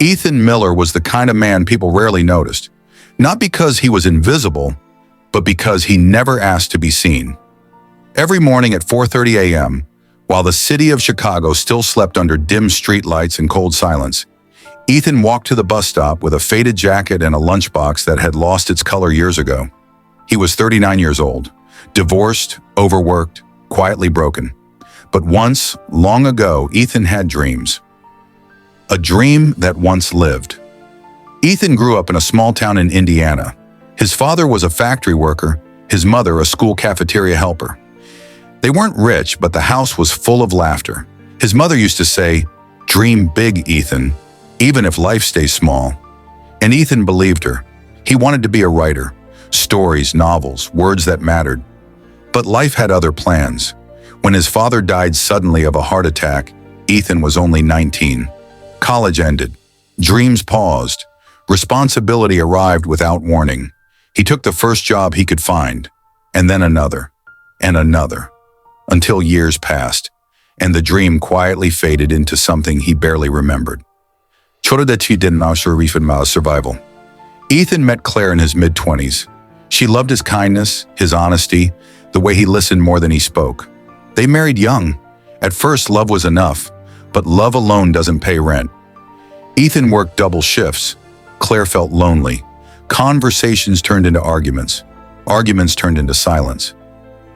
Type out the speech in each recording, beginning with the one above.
Ethan Miller was the kind of man people rarely noticed, not because he was invisible, but because he never asked to be seen. Every morning at 4:30 a.m., while the city of Chicago still slept under dim streetlights and cold silence, Ethan walked to the bus stop with a faded jacket and a lunchbox that had lost its color years ago. He was 39 years old, divorced, overworked, quietly broken. But once, long ago, Ethan had dreams. A dream that once lived. Ethan grew up in a small town in Indiana. His father was a factory worker, his mother a school cafeteria helper. They weren't rich, but the house was full of laughter. His mother used to say, "Dream big, Ethan, even if life stays small." And Ethan believed her. He wanted to be a writer. Stories, novels, words that mattered. But life had other plans. When his father died suddenly of a heart attack, Ethan was only 19. College ended. Dreams paused. Responsibility arrived without warning. He took the first job he could find, and then another, and another, until years passed, and the dream quietly faded into something he barely remembered. Survival. Ethan met Claire in his mid-20s. She loved his kindness, his honesty, the way he listened more than he spoke. They married young. At first, love was enough, but love alone doesn't pay rent. Ethan worked double shifts. Claire felt lonely. Conversations turned into arguments. Arguments turned into silence.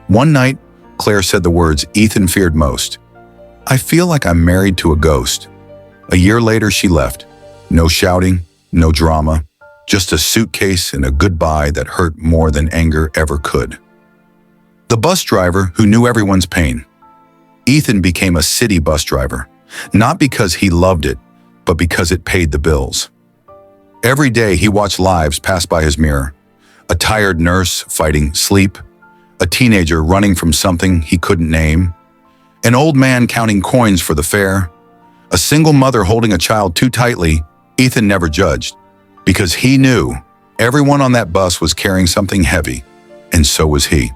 One night, Claire said the words Ethan feared most. "I feel like I'm married to a ghost." A year later, she left. No shouting, no drama, just a suitcase and a goodbye that hurt more than anger ever could. The bus driver who knew everyone's pain. Ethan became a city bus driver, not because he loved it, but because it paid the bills. Every day he watched lives pass by his mirror. A tired nurse fighting sleep, a teenager running from something he couldn't name, an old man counting coins for the fare, a single mother holding a child too tightly. Ethan never judged, because he knew everyone on that bus was carrying something heavy, and so was he.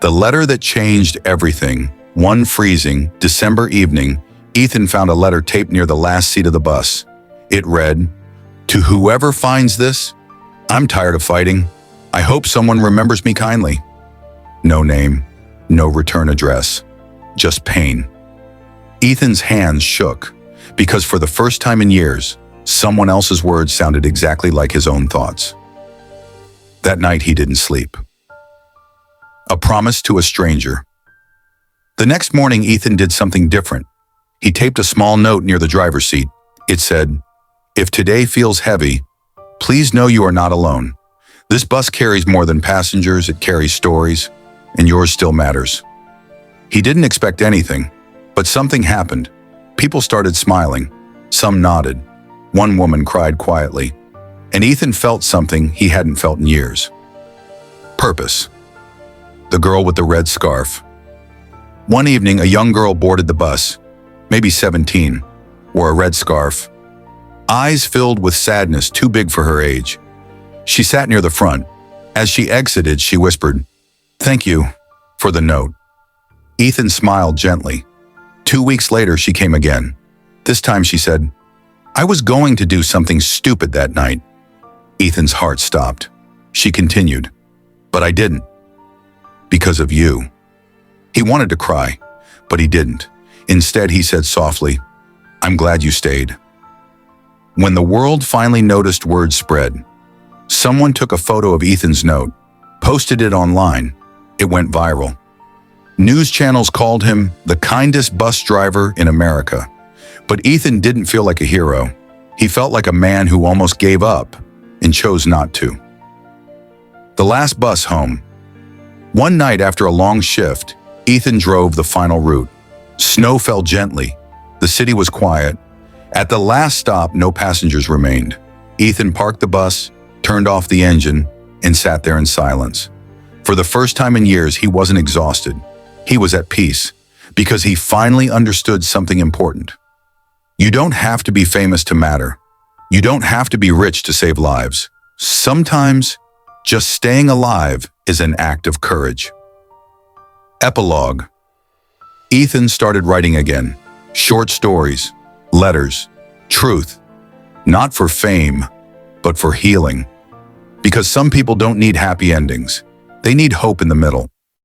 The letter that changed everything. One freezing December evening, Ethan found a letter taped near the last seat of the bus. It read, "To whoever finds this, I'm tired of fighting. I hope someone remembers me kindly." No name, no return address, just pain. Ethan's hands shook, because for the first time in years, someone else's words sounded exactly like his own thoughts. That night he didn't sleep. A promise to a stranger. The next morning, Ethan did something different. He taped a small note near the driver's seat. It said, "If today feels heavy, please know you are not alone. This bus carries more than passengers, it carries stories, and yours still matters." He didn't expect anything, but something happened. People started smiling. Some nodded. One woman cried quietly, and Ethan felt something he hadn't felt in years. Purpose. The girl with the red scarf. One evening, a young girl boarded the bus, maybe 17, wore a red scarf, eyes filled with sadness too big for her age. She sat near the front. As she exited, she whispered, "Thank you for the note." Ethan smiled gently. 2 weeks later, she came again. This time she said, "I was going to do something stupid that night." Ethan's heart stopped. She continued, "But I didn't. Because of you." He wanted to cry, but he didn't. Instead, he said softly, "I'm glad you stayed." When the world finally noticed, word spread. Someone took a photo of Ethan's note, posted it online. It went viral. News channels called him the kindest bus driver in America. But Ethan didn't feel like a hero. He felt like a man who almost gave up and chose not to. The last bus home. One night after a long shift, Ethan drove the final route. Snow fell gently. The city was quiet. At the last stop, no passengers remained. Ethan parked the bus, turned off the engine, and sat there in silence. For the first time in years, he wasn't exhausted. He was at peace, because he finally understood something important. You don't have to be famous to matter. You don't have to be rich to save lives. Sometimes, just staying alive is an act of courage. Epilogue. Ethan started writing again. Short stories, letters, truth. Not for fame, but for healing. Because some people don't need happy endings. They need hope in the middle.